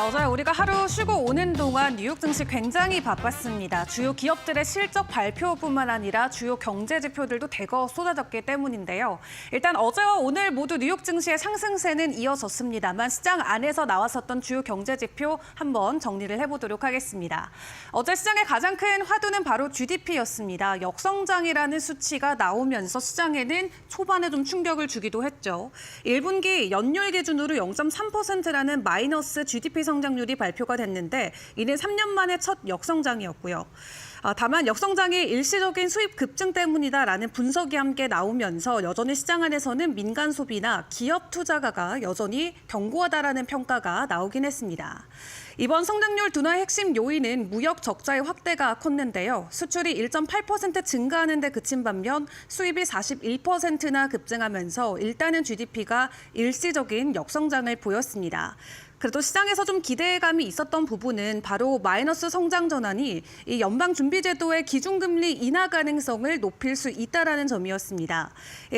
어제 우리가 하루 쉬고 오는 동안 뉴욕 증시 굉장히 바빴습니다. 주요 기업들의 실적 발표뿐만 아니라 주요 경제 지표들도 대거 쏟아졌기 때문인데요. 일단 어제와 오늘 모두 뉴욕 증시의 상승세는 이어졌습니다만 시장 안에서 나왔었던 주요 경제 지표 한번 정리를 해보도록 하겠습니다. 어제 시장의 가장 큰 화두는 바로 GDP였습니다. 역성장이라는 수치가 나오면서 시장에는 초반에 좀 충격을 주기도 했죠. 1분기 연율 기준으로 0.3%라는 마이너스 GDP 성장률이 발표가 됐는데 이는 3년 만에 첫 역성장이었고요. 다만 역성장이 일시적인 수입 급증 때문이다라는 분석이 함께 나오면서 여전히 시장 안에서는 민간 소비나 기업 투자가가 여전히 견고하다라는 평가가 나오긴 했습니다. 이번 성장률 둔화의 핵심 요인은 무역 적자의 확대가 컸는데요. 수출이 1.8% 증가하는 데 그친 반면 수입이 41%나 급증하면서 일단은 GDP가 일시적인 역성장을 보였습니다. 그래도 시장에서 좀 기대감이 있었던 부분은 바로 마이너스 성장 전환이 이 연방준비제도의 기준금리 인하 가능성을 높일 수 있다라는 점이었습니다.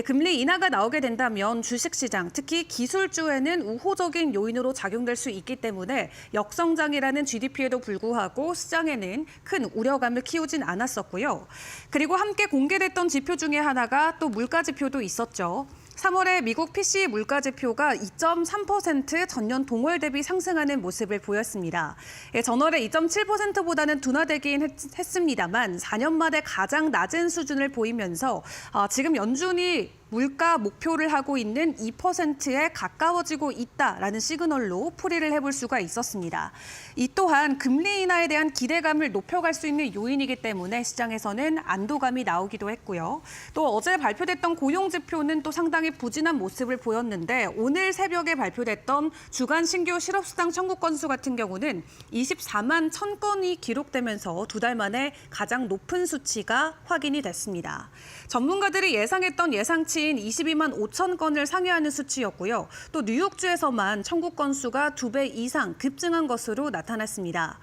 금리 인하가 나오게 된다면 주식시장, 특히 기술주에는 우호적인 요인으로 작용될 수 있기 때문에 역성장이라는 GDP에도 불구하고 시장에는 큰 우려감을 키우진 않았었고요. 그리고 함께 공개됐던 지표 중에 하나가 또 물가 지표도 있었죠. 3월에 미국 PCE 물가 지표가 2.3% 전년 동월 대비 상승하는 모습을 보였습니다. 전월에 2.7%보다는 둔화되긴 했습니다만 4년 만에 가장 낮은 수준을 보이면서 지금 연준이 물가 목표를 하고 있는 2%에 가까워지고 있다라는 시그널로 풀이를 해볼 수가 있었습니다. 이 또한 금리 인하에 대한 기대감을 높여갈 수 있는 요인이기 때문에 시장에서는 안도감이 나오기도 했고요. 또 어제 발표됐던 고용 지표는 또 상당히 부진한 모습을 보였는데 오늘 새벽에 발표됐던 주간 신규 실업수당 청구 건수 같은 경우는 24만 1,000건이 기록되면서 두 달 만에 가장 높은 수치가 확인이 됐습니다. 전문가들이 예상했던 예상치인 22만 5천 건을 상회하는 수치였고요. 또 뉴욕주에서만 청구 건수가 2배 이상 급증한 것으로 나타났습니다.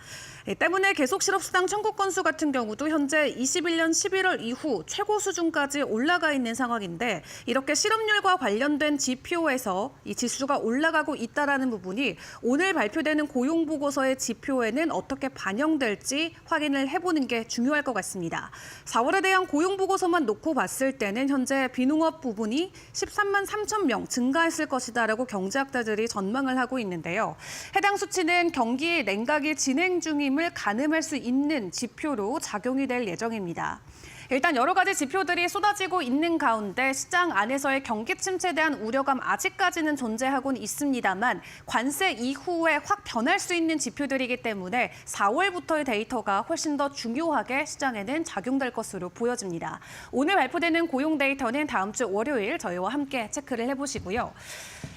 때문에 계속 실업수당 청구 건수 같은 경우도 현재 21년 11월 이후 최고 수준까지 올라가 있는 상황인데 이렇게 실업률과 관련된 지표에서 이 지수가 올라가고 있다는 부분이 오늘 발표되는 고용보고서의 지표에는 어떻게 반영될지 확인을 해보는 게 중요할 것 같습니다. 4월에 대한 고용보고서만 놓고 봤을 때는 현재 비농업 부분이 13만 3천 명 증가했을 것이다라고 경제학자들이 전망을 하고 있는데요. 해당 수치는 경기 냉각이 진행 중임 을 가늠할 수 있는 지표로 작용이 될 예정입니다. 일단 여러 가지 지표들이 쏟아지고 있는 가운데 시장 안에서의 경기 침체에 대한 우려감 아직까지는 존재하고는 있습니다만 관세 이후에 확 변할 수 있는 지표들이기 때문에 4월부터의 데이터가 훨씬 더 중요하게 시장에는 작용될 것으로 보여집니다. 오늘 발표되는 고용 데이터는 다음 주 월요일 저희와 함께 체크를 해보시고요.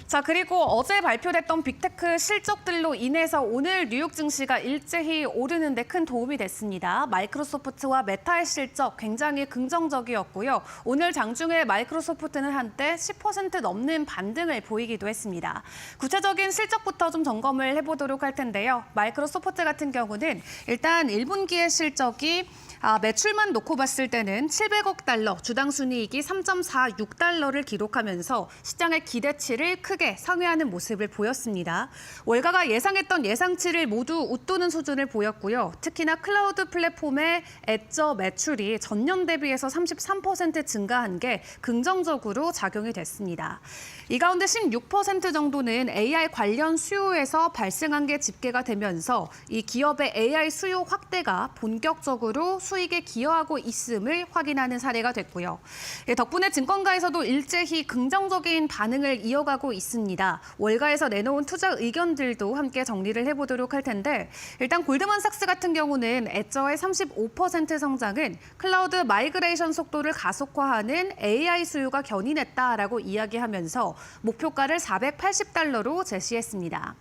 자, 그리고 어제 발표됐던 빅테크 실적들로 인해서 오늘 뉴욕 증시가 일제히 오르는 데 큰 도움이 됐습니다. 마이크로소프트와 메타의 실적 굉장히 긍정적이었고요. 오늘 장중에 마이크로소프트는 한때 10% 넘는 반등을 보이기도 했습니다. 구체적인 실적부터 좀 점검을 해보도록 할 텐데요. 마이크로소프트 같은 경우는 일단 1분기의 실적이 매출만 놓고 봤을 때는 700억 달러, 주당 순이익이 3.46달러를 기록하면서 시장의 기대치를 크게 상회하는 모습을 보였습니다. 월가가 예상했던 예상치를 모두 웃도는 수준을 보였고요. 특히나 클라우드 플랫폼의 애저 매출이 전년 대비해서 33% 증가한 게 긍정적으로 작용이 됐습니다. 이 가운데 16% 정도는 AI 관련 수요에서 발생한 게 집계가 되면서 이 기업의 AI 수요 확대가 본격적으로 수익에 기여하고 있음을 확인하는 사례가 됐고요. 덕분에 증권가에서도 일제히 긍정적인 반응을 이어가고 있습니다. 월가에서 내놓은 투자 의견들도 함께 정리를 해보도록 할 텐데 일단 골드만삭스 같은 경우는 애저의 35% 성장은 클라우드 마이그레이션 속도를 가속화하는 AI 수요가 견인했다라고 이야기하면서 목표가를 480달러로 제시했습니다.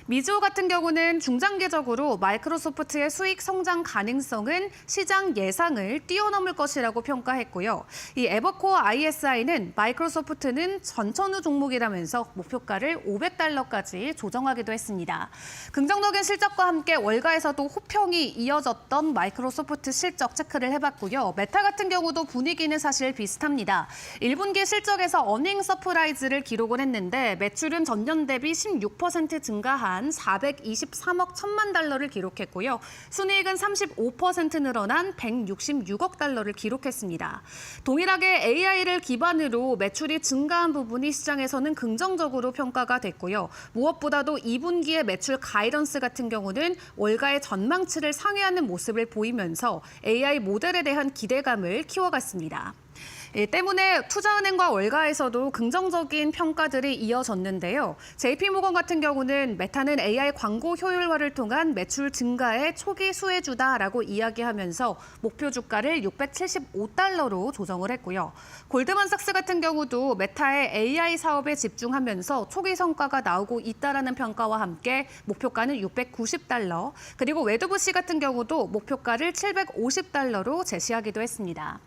미즈호 같은 경우는 중장기적으로 마이크로소프트의 수익 성장 가능성은 시장 예상을 뛰어넘을 것이라고 평가했고요. 이 에버코어 ISI는 마이크로소프트는 전천후 종목이라면서 목표가를 500달러까지 조정하기도 했습니다. 긍정적인 실적과 함께 월가에서도 호평이 이어졌던 마이크로소프트 실적 체크를 해봤고요. 메타 같은 경우도 분위기는 사실 비슷합니다. 1분기 실적에서 어닝 서프라이즈를 기록을 했는데 매출은 전년 대비 16% 증가한 단 423억 1천만 달러를 기록했고요. 순이익은 35% 늘어난 166억 달러를 기록했습니다. 동일하게 AI를 기반으로 매출이 증가한 부분이 시장에서는 긍정적으로 평가가 됐고요. 무엇보다도 2분기의 매출 가이던스 같은 경우는 월가의 전망치를 상회하는 모습을 보이면서 AI 모델에 대한 기대감을 키워갔습니다. 때문에 투자은행과 월가에서도 긍정적인 평가들이 이어졌는데요. JP모건 같은 경우는 메타는 AI 광고 효율화를 통한 매출 증가의 초기 수혜주다라고 이야기하면서 목표 주가를 675달러로 조정을 했고요. 골드만삭스 같은 경우도 메타의 AI 사업에 집중하면서 초기 성과가 나오고 있다라는 평가와 함께 목표가는 690달러, 그리고 웨드부시 같은 경우도 목표가를 750달러로 제시하기도 했습니다.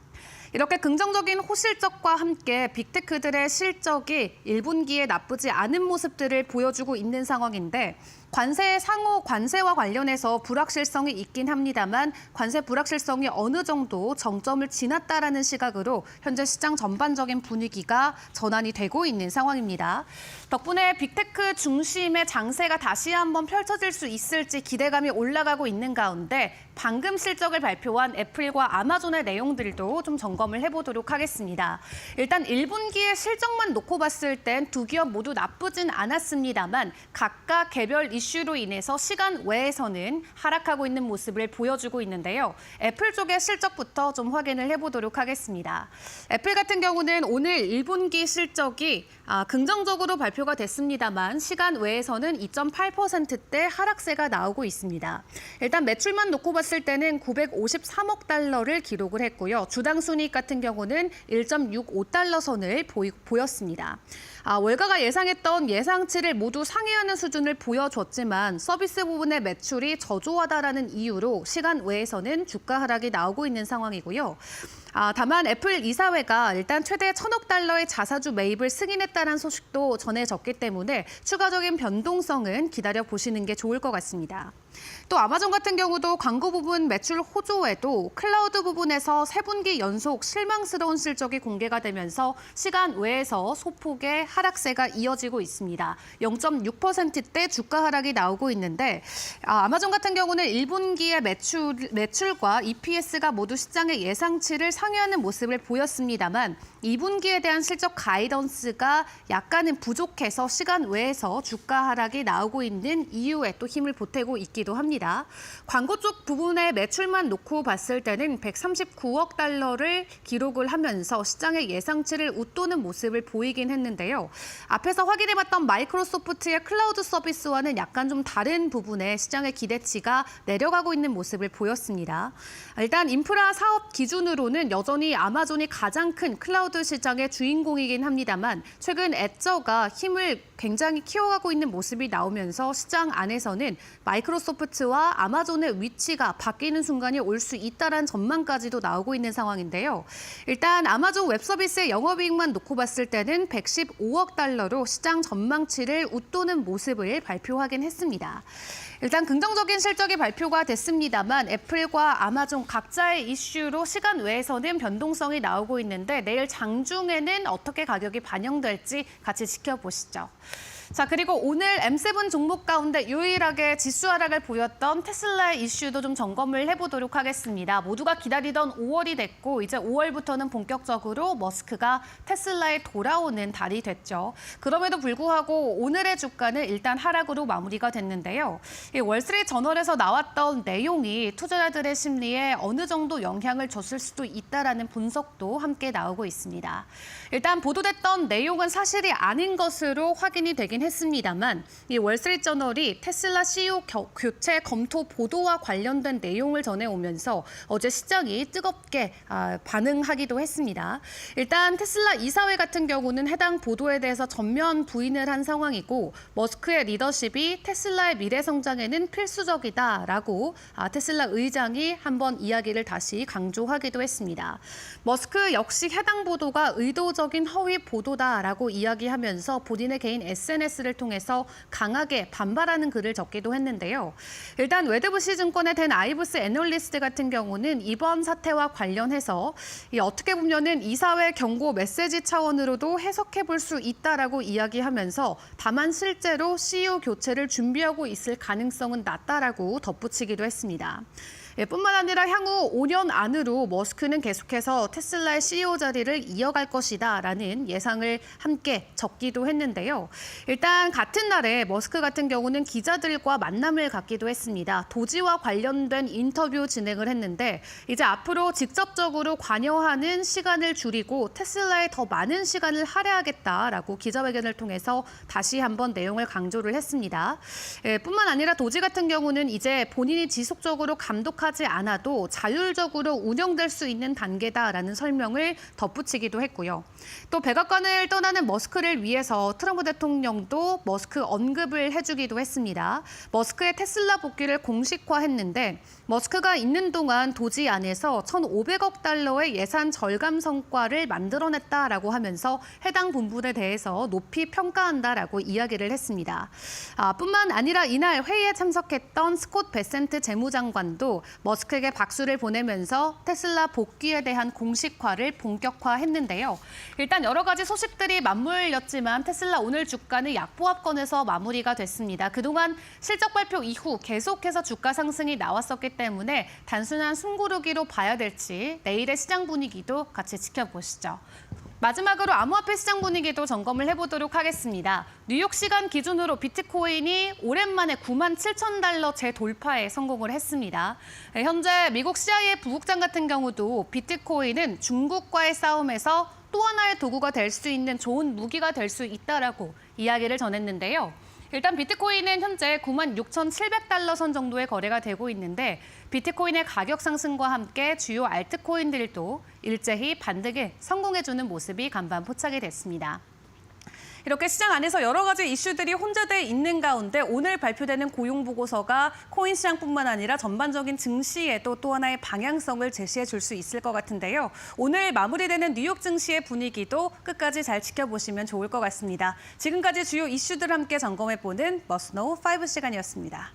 이렇게 긍정적인 호실적과 함께 빅테크들의 실적이 1분기에 나쁘지 않은 모습들을 보여주고 있는 상황인데 관세의 상호 관세와 관련해서 불확실성이 있긴 합니다만 관세 불확실성이 어느 정도 정점을 지났다라는 시각으로 현재 시장 전반적인 분위기가 전환이 되고 있는 상황입니다. 덕분에 빅테크 중심의 장세가 다시 한번 펼쳐질 수 있을지 기대감이 올라가고 있는 가운데 방금 실적을 발표한 애플과 아마존의 내용들도 좀 점검을 해보도록 하겠습니다. 일단 1분기의 실적만 놓고 봤을 땐 두 기업 모두 나쁘진 않았습니다만 각각 개별 이슈로 인해서 시간 외에서는 하락하고 있는 모습을 보여주고 있는데요. 애플 쪽의 실적부터 좀 확인을 해보도록 하겠습니다. 애플 같은 경우는 오늘 1분기 실적이 긍정적으로 발표가 됐습니다만 시간 외에서는 2.8%대 하락세가 나오고 있습니다. 일단 매출만 놓고 봤을 때는 953억 달러를 기록을 했고요. 주당 순이익 같은 경우는 1.65달러 선을 보였습니다. 월가가 예상했던 예상치를 모두 상회하는 수준을 보여줬지만 서비스 부분의 매출이 저조하다라는 이유로 시간 외에서는 주가 하락이 나오고 있는 상황이고요. 다만 애플 이사회가 일단 최대 1,000억 달러의 자사주 매입을 승인했다는 소식도 전해졌기 때문에 추가적인 변동성은 기다려보시는 게 좋을 것 같습니다. 또 아마존 같은 경우도 광고 부분 매출 호조에도 클라우드 부분에서 3분기 연속 실망스러운 실적이 공개가 되면서 시간 외에서 소폭의 하락세가 이어지고 있습니다. 0.6%대 주가 하락이 나오고 있는데 아마존 같은 경우는 1분기의 매출과 EPS가 모두 시장의 예상치를 상회하는 모습을 보였습니다만 2분기에 대한 실적 가이던스가 약간은 부족해서 시간 외에서 주가 하락이 나오고 있는 이유에 또 힘을 보태고 있기도 합니다. 광고 쪽 부분의 매출만 놓고 봤을 때는 139억 달러를 기록을 하면서 시장의 예상치를 웃도는 모습을 보이긴 했는데요. 앞에서 확인해봤던 마이크로소프트의 클라우드 서비스와는 약간 좀 다른 부분에 시장의 기대치가 내려가고 있는 모습을 보였습니다. 일단 인프라 사업 기준으로는 여전히 아마존이 가장 큰 클라우드 시장의 주인공이긴 합니다만 최근 애저가 힘을 굉장히 키워가고 있는 모습이 나오면서 시장 안에서는 마이크로소프트와 아마존의 위치가 바뀌는 순간이 올 수 있다는 전망까지도 나오고 있는 상황인데요. 일단 아마존 웹서비스의 영업이익만 놓고 봤을 때는 115억 달러로 시장 전망치를 웃도는 모습을 발표하긴 했습니다. 일단 긍정적인 실적이 발표가 됐습니다만 애플과 아마존 각자의 이슈로 시간 외에서는 변동성이 나오고 있는데 내일 장중에는 어떻게 가격이 반영될지 같이 지켜보시죠. 자, 그리고 오늘 M7 종목 가운데 유일하게 지수 하락을 보였던 테슬라의 이슈도 좀 점검을 해보도록 하겠습니다. 모두가 기다리던 5월이 됐고 이제 5월부터는 본격적으로 머스크가 테슬라에 돌아오는 달이 됐죠. 그럼에도 불구하고 오늘의 주가는 일단 하락으로 마무리가 됐는데요. 이 월스트리트 저널에서 나왔던 내용이 투자자들의 심리에 어느 정도 영향을 줬을 수도 있다라는 분석도 함께 나오고 있습니다. 일단 보도됐던 내용은 사실이 아닌 것으로 확인이 되긴 했습니다만 이 월스트리트 저널이 테슬라 CEO 교체 검토 보도와 관련된 내용을 전해오면서 어제 시장이 뜨겁게 반응하기도 했습니다. 일단 테슬라 이사회 같은 경우는 해당 보도에 대해서 전면 부인을 한 상황이고 머스크의 리더십이 테슬라의 미래 성장에는 필수적이다라고 테슬라 의장이 한번 이야기를 다시 강조하기도 했습니다. 머스크 역시 해당 보도가 의도적인 허위 보도다라고 이야기하면서 본인의 개인 SNS SNS를 통해서 강하게 반발하는 글을 적기도 했는데요. 일단 웨드부시 증권의 댄 아이브스 애널리스트 같은 경우는 이번 사태와 관련해서 어떻게 보면은 이사회 경고 메시지 차원으로도 해석해 볼 수 있다라고 이야기하면서 다만 실제로 CEO 교체를 준비하고 있을 가능성은 낮다라고 덧붙이기도 했습니다. 뿐만 아니라 향후 5년 안으로 머스크는 계속해서 테슬라의 CEO 자리를 이어갈 것이다라는 예상을 함께 적기도 했는데요. 일단 같은 날에 머스크 같은 경우는 기자들과 만남을 갖기도 했습니다. 도지와 관련된 인터뷰 진행을 했는데 이제 앞으로 직접적으로 관여하는 시간을 줄이고 테슬라에 더 많은 시간을 할애하겠다라고 기자회견을 통해서 다시 한번 내용을 강조를 했습니다. 뿐만 아니라 도지 같은 경우는 이제 본인이 지속적으로 감독하지 않아도 자율적으로 운영될 수 있는 단계다라는 설명을 덧붙이기도 했고요. 또 백악관을 떠나는 머스크를 위해서 트럼프 대통령도 머스크 언급을 해주기도 했습니다. 머스크의 테슬라 복귀를 공식화했는데 머스크가 있는 동안 도지 안에서 1,500억 달러의 예산 절감 성과를 만들어냈다라고 하면서 해당 부분에 대해서 높이 평가한다라고 이야기를 했습니다. 뿐만 아니라 이날 회의에 참석했던 스콧 베센트 재무장관도 머스크에게 박수를 보내면서 테슬라 복귀에 대한 공식화를 본격화했는데요. 일단 여러 가지 소식들이 맞물렸지만 테슬라 오늘 주가는 약보합권에서 마무리가 됐습니다. 그동안 실적 발표 이후 계속해서 주가 상승이 나왔었기 때문에 단순한 숨고르기로 봐야 될지 내일의 시장 분위기도 같이 지켜보시죠. 마지막으로 암호화폐 시장 분위기도 점검을 해보도록 하겠습니다. 뉴욕 시간 기준으로 비트코인이 오랜만에 97,000달러 재돌파에 성공을 했습니다. 현재 미국 CIA 부국장 같은 경우도 비트코인은 중국과의 싸움에서 또 하나의 도구가 될 수 있는 좋은 무기가 될 수 있다라고 이야기를 전했는데요. 일단 비트코인은 현재 96,700달러 선 정도의 거래가 되고 있는데 비트코인의 가격 상승과 함께 주요 알트코인들도 일제히 반등에 성공해주는 모습이 간판 포착이 됐습니다. 이렇게 시장 안에서 여러 가지 이슈들이 혼재돼 있는 가운데 오늘 발표되는 고용보고서가 코인 시장뿐만 아니라 전반적인 증시에도 또 하나의 방향성을 제시해 줄 수 있을 것 같은데요. 오늘 마무리되는 뉴욕 증시의 분위기도 끝까지 잘 지켜보시면 좋을 것 같습니다. 지금까지 주요 이슈들 함께 점검해보는 머스노우 5 시간이었습니다.